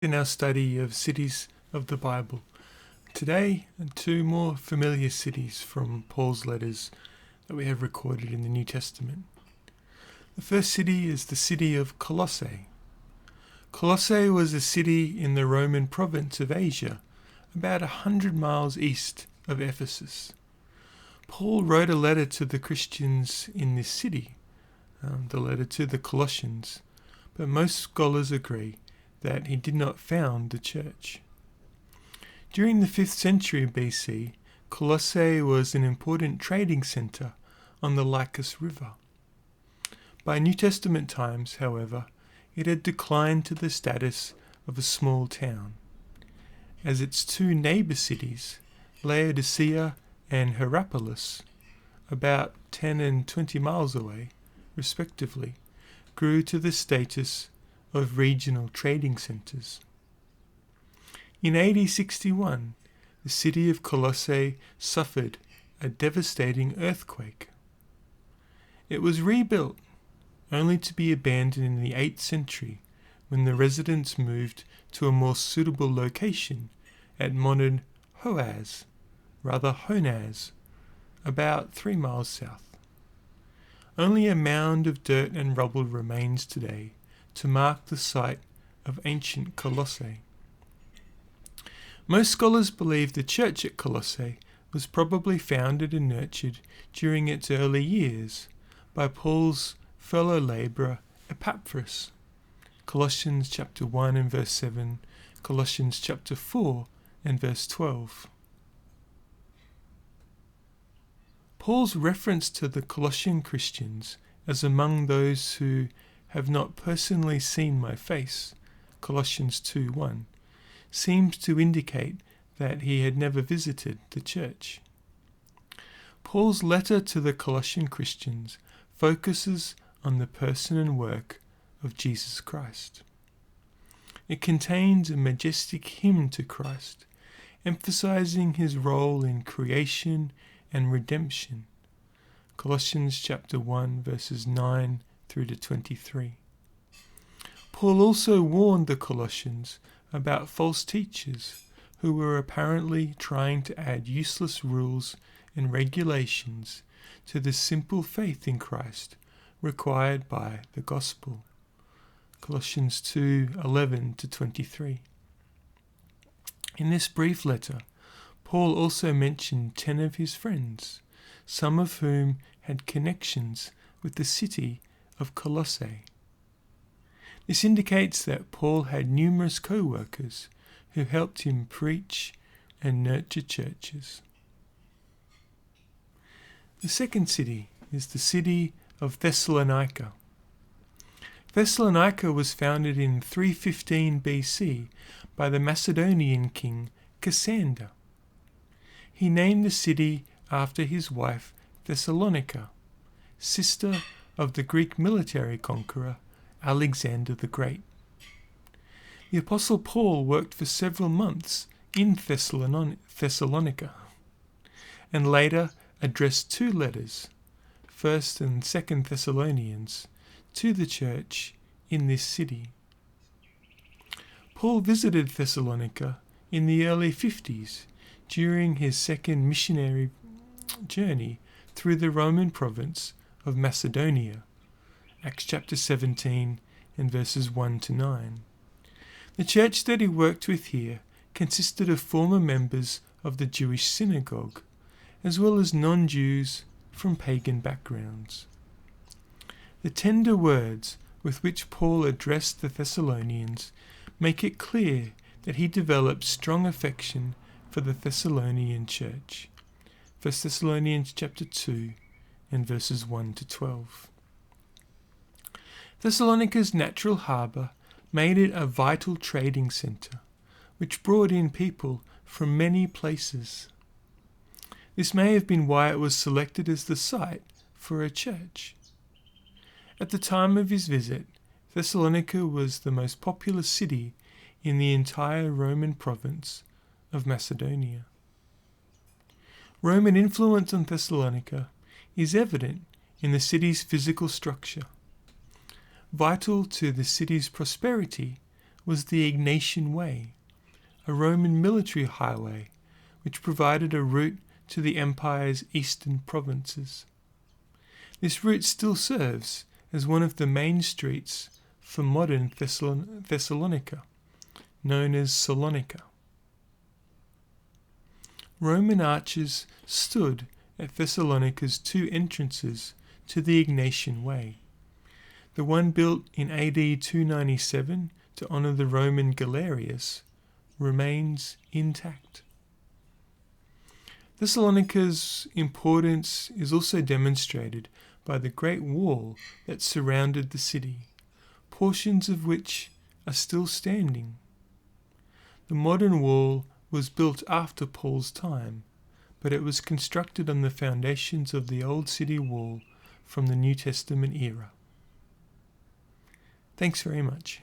In our study of cities of the Bible. Today, two more familiar cities from Paul's letters that we have recorded in the New Testament. The first city is the city of Colossae. Colossae was a city in the Roman province of Asia, about 100 miles east of Ephesus. Paul wrote a letter to the Christians in this city, the letter to the Colossians, but most scholars agree that he did not found the church. During the 5th century BC, Colossae was an important trading centre on the Lycus River. By New Testament times, however, it had declined to the status of a small town, as its two neighbour cities, Laodicea and Hierapolis, about 10 and 20 miles away, respectively, grew to the status of regional trading centres. In AD 61, the city of Colossae suffered a devastating earthquake. It was rebuilt, only to be abandoned in the 8th century when the residents moved to a more suitable location at modern Honaz, about 3 miles south. Only a mound of dirt and rubble remains today to mark the site of ancient Colossae. Most scholars believe the church at Colossae was probably founded and nurtured during its early years by Paul's fellow labourer Epaphras, Colossians chapter 1 and verse 7, Colossians chapter 4 and verse 12. Paul's reference to the Colossian Christians as among those who have not personally seen my face, Colossians 2:1, seems to indicate that he had never visited the church. Paul's letter to the Colossian Christians focuses on the person and work of Jesus Christ. It contains a majestic hymn to Christ, emphasizing his role in creation and redemption, Colossians chapter 1 verses 9 through to 23. Paul also warned the Colossians about false teachers who were apparently trying to add useless rules and regulations to the simple faith in Christ required by the gospel. Colossians 2:11 to 23. In this brief letter, Paul also mentioned 10 of his friends, some of whom had connections with the city of Colossae. This indicates that Paul had numerous co-workers who helped him preach and nurture churches. The second city is the city of Thessalonica. Thessalonica was founded in 315 BC by the Macedonian king Cassander. He named the city after his wife Thessalonica, sister of the Greek military conqueror Alexander the Great. The Apostle Paul worked for several months in Thessalonica and later addressed 2 letters, 1st and 2nd Thessalonians, to the church in this city. Paul visited Thessalonica in the early 50s during his second missionary journey through the Roman province of Macedonia, Acts chapter 17 and verses 1 to 9. The church that he worked with here consisted of former members of the Jewish synagogue, as well as non-Jews from pagan backgrounds. The tender words with which Paul addressed the Thessalonians make it clear that he developed strong affection for the Thessalonian church. 1 Thessalonians chapter 2 and verses 1 to 12. Thessalonica's natural harbour made it a vital trading centre, which brought in people from many places. This may have been why it was selected as the site for a church. At the time of his visit, Thessalonica was the most populous city in the entire Roman province of Macedonia. Roman influence on Thessalonica is evident in the city's physical structure. Vital to the city's prosperity was the Egnatian Way, a Roman military highway which provided a route to the empire's eastern provinces. This route still serves as one of the main streets for modern Thessalonica, known as Salonika. Roman archers stood at Thessalonica's two entrances to the Egnatian Way. The one built in AD 297 to honour the Roman Galerius remains intact. Thessalonica's importance is also demonstrated by the Great Wall that surrounded the city, portions of which are still standing. The modern wall was built after Paul's time, but it was constructed on the foundations of the old city wall from the New Testament era. Thanks very much.